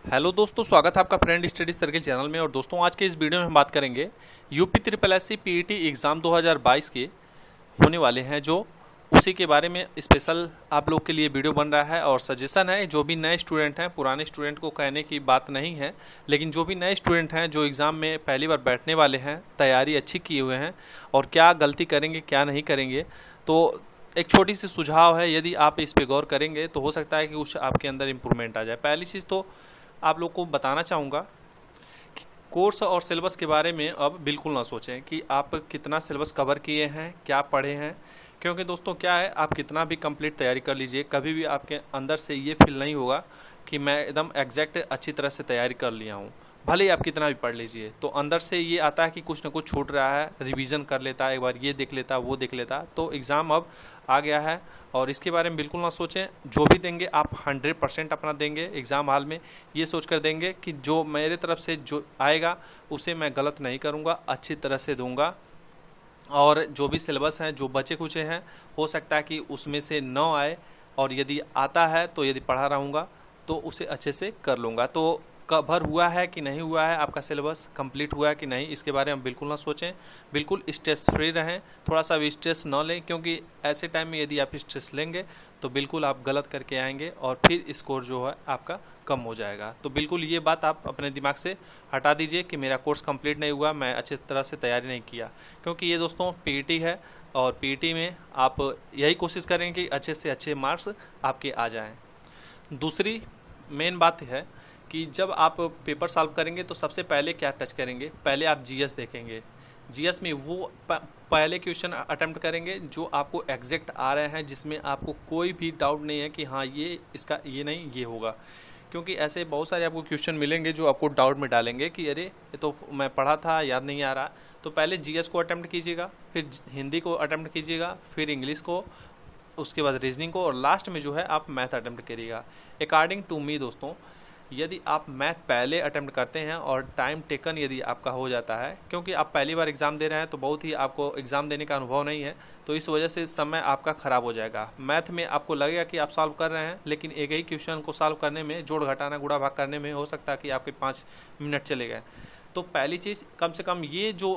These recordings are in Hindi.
हेलो दोस्तों, स्वागत है आपका फ्रेंड स्टडी सर्किल चैनल में। और दोस्तों, आज के इस वीडियो में हम बात करेंगे UP triple S C PET exam 2022 के होने वाले हैं, जो उसी के बारे में स्पेशल आप लोग के लिए वीडियो बन रहा है। और सजेशन है, जो भी नए स्टूडेंट हैं, पुराने स्टूडेंट को कहने की बात नहीं है, लेकिन जो भी नए स्टूडेंट हैं जो एग्ज़ाम में पहली बार बैठने वाले हैं, तैयारी अच्छी किए हुए हैं और क्या गलती करेंगे क्या नहीं करेंगे, तो एक छोटी सी सुझाव है। यदि आप इस पे गौर करेंगे तो हो सकता है कि कुछ आपके अंदर इम्प्रूवमेंट आ जाए। पहली चीज़ तो आप लोग को बताना चाहूँगा कि कोर्स और सिलेबस के बारे में अब बिल्कुल ना सोचें कि आप कितना सिलेबस कवर किए हैं, क्या पढ़े हैं। क्योंकि दोस्तों क्या है, आप कितना भी कंप्लीट तैयारी कर लीजिए, कभी भी आपके अंदर से ये फील नहीं होगा कि मैं एकदम एग्जैक्ट अच्छी तरह से तैयारी कर लिया हूँ। भले ही आप कितना भी पढ़ लीजिए, तो अंदर से ये आता है कि कुछ ना कुछ छूट रहा है। रिवीजन कर लेता, एक बार ये देख लेता, वो देख लेता। तो एग्ज़ाम अब आ गया है और इसके बारे में बिल्कुल ना सोचें। जो भी देंगे आप 100% अपना देंगे एग्ज़ाम हॉल में। ये सोच कर देंगे कि जो मेरे तरफ से जो आएगा उसे मैं गलत नहीं करूँगा, अच्छी तरह से दूँगा। और जो भी सिलेबस हैं, जो बचे कुचे हैं, हो सकता है कि उसमें से न आए, और यदि आता है तो यदि पढ़ा रहूँगा तो उसे अच्छे से कर लूँगा। तो कवर हुआ है कि नहीं हुआ है, आपका सिलेबस कंप्लीट हुआ है कि नहीं, इसके बारे में बिल्कुल ना सोचें। बिल्कुल स्ट्रेस फ्री रहें, थोड़ा सा भी स्ट्रेस न लें, क्योंकि ऐसे टाइम में यदि आप स्ट्रेस लेंगे तो बिल्कुल आप गलत करके आएंगे और फिर स्कोर जो है आपका कम हो जाएगा। तो बिल्कुल ये बात आप अपने दिमाग से हटा दीजिए कि मेरा कोर्स कंप्लीट नहीं हुआ, मैं अच्छी तरह से तैयारी नहीं किया। क्योंकि ये दोस्तों पीईटी है और पीईटी में आप यही कोशिश करें कि अच्छे से अच्छे मार्क्स आपके आ जाएँ। दूसरी मेन बात है कि जब आप पेपर सॉल्व करेंगे तो सबसे पहले क्या टच करेंगे, पहले आप जीएस देखेंगे। जीएस में वो पहले क्वेश्चन अटेम्प्ट करेंगे जो आपको एग्जैक्ट आ रहे हैं, जिसमें आपको कोई भी डाउट नहीं है कि हाँ ये इसका ये नहीं ये होगा। क्योंकि ऐसे बहुत सारे आपको क्वेश्चन मिलेंगे जो आपको डाउट में डालेंगे कि अरे ये तो मैं पढ़ा था, याद नहीं आ रहा। तो पहले जीएस को अटेम्प्ट कीजिएगा, फिर हिंदी को अटेम्प्ट कीजिएगा, फिर इंग्लिश को, उसके बाद रीजनिंग को, और लास्ट में जो है आप मैथ अटेम्प्ट करिएगा। अकॉर्डिंग टू मी दोस्तों, यदि आप मैथ पहले अटेम्प्ट करते हैं और टाइम टेकन यदि आपका हो जाता है, क्योंकि आप पहली बार एग्ज़ाम दे रहे हैं तो बहुत ही आपको एग्ज़ाम देने का अनुभव नहीं है, तो इस वजह से समय आपका ख़राब हो जाएगा। मैथ में आपको लगेगा कि आप सॉल्व कर रहे हैं, लेकिन एक ही क्वेश्चन को सॉल्व करने में, जोड़ घटाना गुणा भाग करने में हो सकता है कि आपके 5 मिनट चले गए। तो पहली चीज़, कम से कम ये जो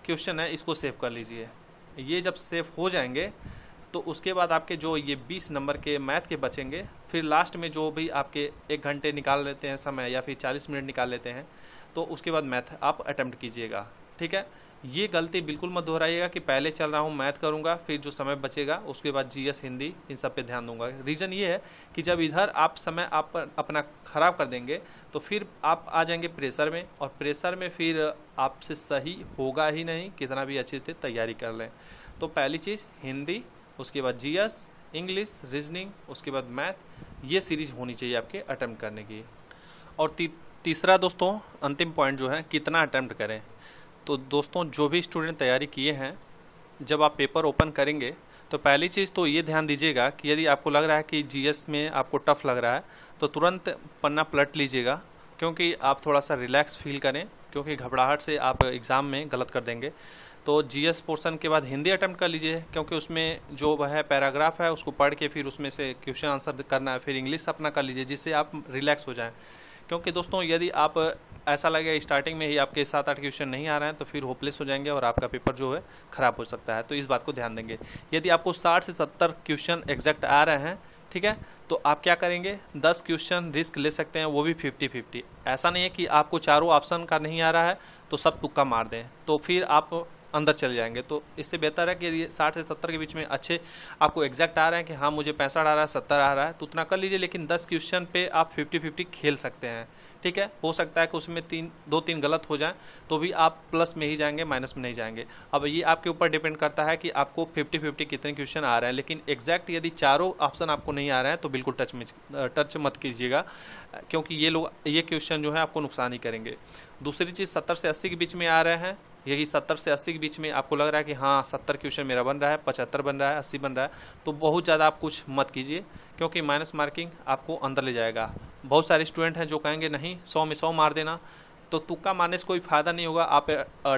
क्वेश्चन है इसको सेव कर लीजिए। ये जब सेव हो जाएंगे तो उसके बाद आपके जो ये 20 नंबर के मैथ के बचेंगे, फिर लास्ट में जो भी आपके 1 घंटे निकाल लेते हैं समय, या फिर 40 मिनट निकाल लेते हैं, तो उसके बाद मैथ आप अटेम्प्ट कीजिएगा। ठीक है, ये गलती बिल्कुल मत दोहराइएगा कि पहले चल रहा हूँ मैथ करूँगा, फिर जो समय बचेगा उसके बाद जीएस हिंदी इन सब पे ध्यान दूंगा। रीज़न ये है कि जब इधर आप समय आप अपना ख़राब कर देंगे तो फिर आप आ जाएंगे प्रेशर में, और प्रेशर में फिर आपसे सही होगा ही नहीं, कितना भी अच्छे से तैयारी कर लें। तो पहली चीज़ हिंदी, उसके बाद जीएस, इंग्लिश, रीजनिंग, उसके बाद मैथ, ये सीरीज होनी चाहिए आपके अटेम्प्ट करने की। और तीसरा दोस्तों, अंतिम पॉइंट जो है, कितना अटेम्प्ट करें। तो दोस्तों, जो भी स्टूडेंट तैयारी किए हैं, जब आप पेपर ओपन करेंगे तो पहली चीज़ तो ये ध्यान दीजिएगा कि यदि आपको लग रहा है कि जीएस में आपको टफ लग रहा है तो तुरंत पन्ना पलट लीजिएगा, क्योंकि आप थोड़ा सा रिलैक्स फील करें, क्योंकि घबराहट से आप एग्ज़ाम में गलत कर देंगे। तो जीएस पोर्शन के बाद हिंदी अटेम्प्ट कर लीजिए, क्योंकि उसमें जो वह पैराग्राफ है उसको पढ़ के फिर उसमें से क्वेश्चन आंसर करना है। फिर इंग्लिश अपना कर लीजिए, जिससे आप रिलैक्स हो जाएं। क्योंकि दोस्तों यदि आप ऐसा लगे स्टार्टिंग में ही आपके 7-8 क्वेश्चन नहीं आ रहे हैं तो फिर होपलेस हो जाएंगे और आपका पेपर जो है ख़राब हो सकता है। तो इस बात को ध्यान देंगे। यदि आपको 60 से 70 क्वेश्चन एग्जैक्ट आ रहे हैं, ठीक है, तो आप क्या करेंगे, 10 क्वेश्चन रिस्क ले सकते हैं, वो भी 50-50। ऐसा नहीं है कि आपको चारों ऑप्शन का नहीं आ रहा है तो सब तुक्का मार दें, तो फिर आप अंदर चले जाएंगे। तो इससे बेहतर है कि यदि 60 से 70 के बीच में अच्छे आपको एग्जैक्ट आ रहे हैं कि हाँ मुझे 65 आ रहा है, 70 आ रहा है, तो उतना कर लीजिए। लेकिन 10 क्वेश्चन पे आप 50-50 खेल सकते हैं। ठीक है, हो सकता है कि उसमें 2-3 गलत हो जाएं तो भी आप प्लस में ही जाएंगे, माइनस में नहीं जाएंगे। अब ये आपके ऊपर डिपेंड करता है कि आपको 50-50 कितने क्वेश्चन आ रहे हैं। लेकिन एग्जैक्ट यदि चारों ऑप्शन आपको नहीं आ रहे हैं तो बिल्कुल टच मत कीजिएगा, क्योंकि ये क्वेश्चन जो है आपको नुकसान ही करेंगे। दूसरी चीज़, 70 से 80 के बीच में आ रहे हैं, यही 70 से 80 के बीच में आपको लग रहा है कि हाँ 70 क्वेश्चन मेरा बन रहा है, 75 बन रहा है, 80 बन रहा है, तो बहुत ज़्यादा आप कुछ मत कीजिए, क्योंकि माइनस मार्किंग आपको अंदर ले जाएगा। बहुत सारे स्टूडेंट हैं जो कहेंगे नहीं 100 में 100 मार देना, तो तुक्का मारने से कोई फ़ायदा नहीं होगा। आप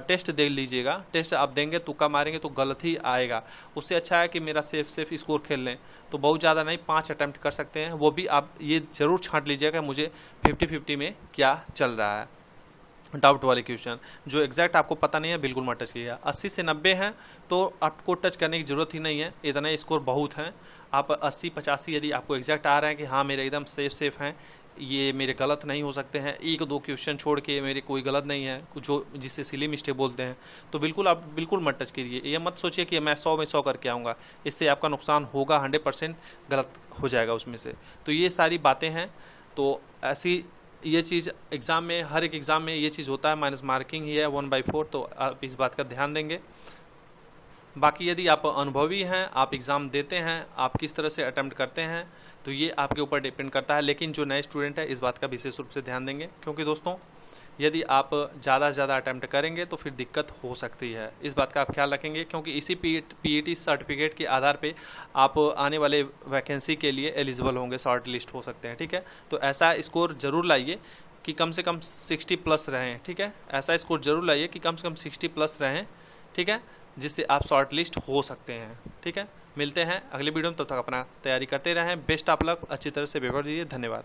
टेस्ट दे लीजिएगा, टेस्ट आप देंगे तुक्का मारेंगे तो गलत ही आएगा। उससे अच्छा है कि मेरा सेफ स्कोर खेल लें। तो बहुत ज़्यादा नहीं, 5 अटैम्प्ट कर सकते हैं, वो भी आप ये ज़रूर छांट लीजिएगा मुझे 50-50 में क्या चल रहा है। डाउट वाले क्वेश्चन जो एग्जैक्ट आपको पता नहीं है बिल्कुल मत टच कीजिएगा। 80 से 90 हैं तो आपको टच करने की ज़रूरत ही नहीं है, इतना स्कोर बहुत हैं। आप 80-85 यदि आपको एग्जैक्ट आ रहे हैं कि हाँ मेरे एकदम सेफ हैं, ये मेरे गलत नहीं हो सकते हैं, 1-2 क्वेश्चन छोड़ के मेरे कोई गलत नहीं है, जो जिसे सिली मिस्टेक बोलते हैं, तो बिल्कुल आप बिल्कुल मत टच कीजिए। ये मत सोचिए कि मैं 100 में 100 करके आऊँगा, इससे आपका नुकसान होगा, 100% गलत हो जाएगा उसमें से। तो ये सारी बातें हैं। तो ऐसी ये चीज़ एग्ज़ाम में, हर एक एग्ज़ाम में ये चीज़ होता है, माइनस मार्किंग ही है 1/4, तो आप इस बात का ध्यान देंगे। बाकी यदि आप अनुभवी हैं, आप एग्ज़ाम देते हैं, आप किस तरह से अटेम्प्ट करते हैं, तो ये आपके ऊपर डिपेंड करता है। लेकिन जो नए स्टूडेंट है इस बात का विशेष रूप से ध्यान देंगे, क्योंकि दोस्तों यदि आप ज़्यादा से ज़्यादा अटेम्प्ट करेंगे तो फिर दिक्कत हो सकती है। इस बात का आप ख्याल रखेंगे, क्योंकि इसी पीईटी सर्टिफिकेट के आधार पे आप आने वाले वैकेंसी के लिए एलिजिबल होंगे, शॉर्ट लिस्ट हो सकते हैं। ठीक है, तो ऐसा स्कोर जरूर लाइए कि कम से कम 60+ रहें। ठीक है, ऐसा स्कोर जरूर लाइए कि कम से कम 60+ रहें। ठीक है, जिससे आप शॉर्ट लिस्ट हो सकते हैं। ठीक है, मिलते हैं अगले वीडियो में, तब तक अपना तैयारी करते रहें। बेस्ट ऑफ लक, अच्छी तरह से पेपर दीजिए। धन्यवाद।